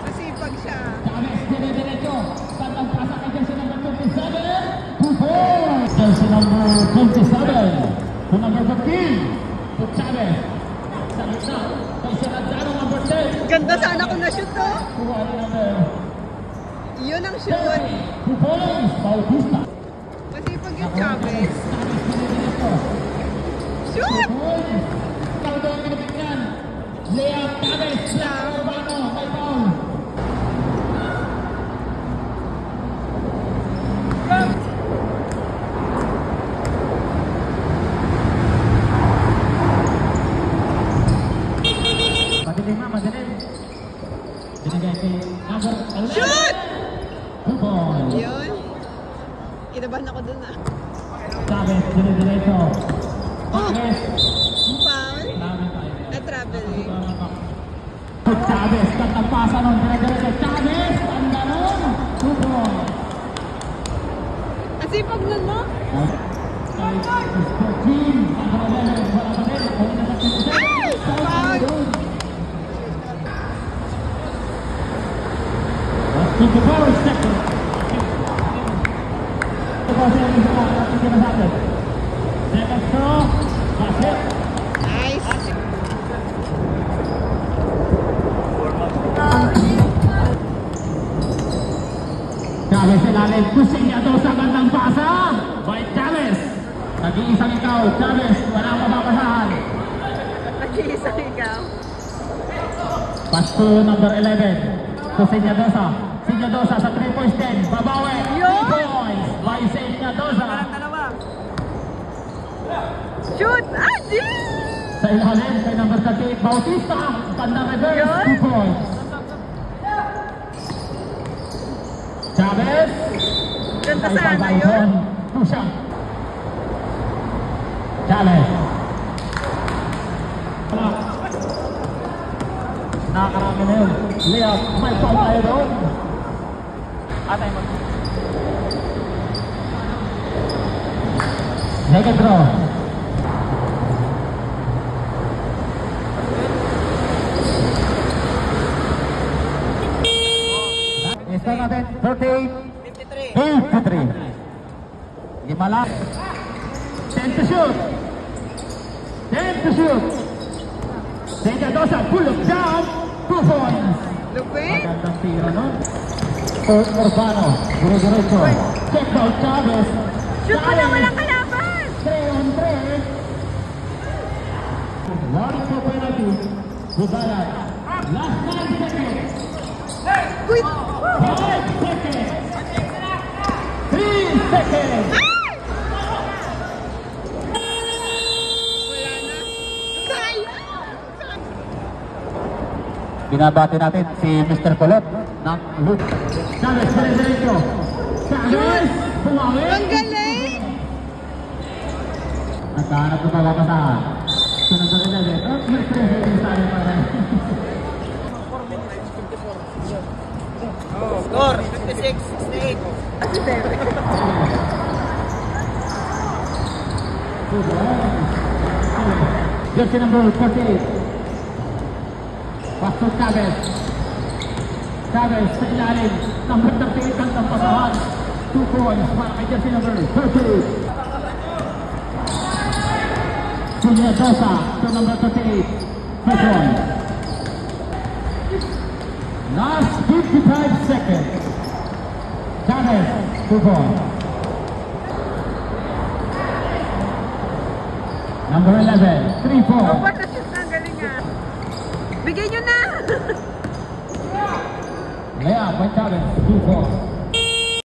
Masipag siya. Jersey number 27 to number 15 to Chavez. Sa gitna, kay Serrano number 10. Ganda sana kung na-shoot to. Yun ang shoot. 2 points, Bautista. Masipag yung Chavez. Shoot! Ikaw doon ang kinapignan. Lea Chavez, Urbano, may foul. Madilim. Binigay kay number 11. Shoot! 2 points. Yun. Kinabahan ako dun ah. Chavez, dinidiretso. Chavez. Foul? Na-traveling. Chavez, katapasa nun. Dinidiretso. Chavez, ang ganon. 2 points. Asipag nun mo? Kay 14. Number 11. Wala pa din. Ay! Foul! 54 seconds. Second throw. That's it. Nice. Chavez ilalim. Kusing niya doon sa bandang pasa. By Chavez. Nag-iisang ikaw. Chavez. Walang mapapasahan. Nag-iisang ikaw. Pass to number 11. Kusing niya doon sa Sinyadosa sa 3 points 10. Babawi. 3 points by Sinyadosa. Shoot! Ah, di! Sa ilalim kay number 38 Bautista. Bandang reverse. 2 points. Chavez. Ganda sana yun. Pusha. Chavez. Nakakarami na yun. Lea, may foul tayo doon. Atay mo. Naked draw. Score natin 38-53. Lima lang. 10 to shoot. 10 to shoot. Sinyadosa, pull up down. 2 points. Lupit. Magandang tira nun. Urbano, dire-diretso. Check out Chavez. Shoot mo na, walang kalaban. 3 on 3. One for penalty. Bubalat. Last 9 seconds. Uy! 5 seconds. 3 seconds. Wala na. Sayang! Binabati natin si Mr. Colot ng Loop. Chavez, dire-diretso. Chavez, bumawi. Ang galing! Nagkahanap ng mapapasahan. Sunod na rin natin. Oh, may pressure din sa akin pa rin. Score 56-68. Jersey number 48. Pass to Chavez. Chavez sa ilalim. Number 38 ang tampasahan. 2 points para kay jersey number 38. Sinyadosa to number 38. 2 points. Last 55 seconds. Chavez, 2 points. Number 11, 3 points. What a shoot na galing nga. Bigay nyo na! Lea by Chavez, 2 points.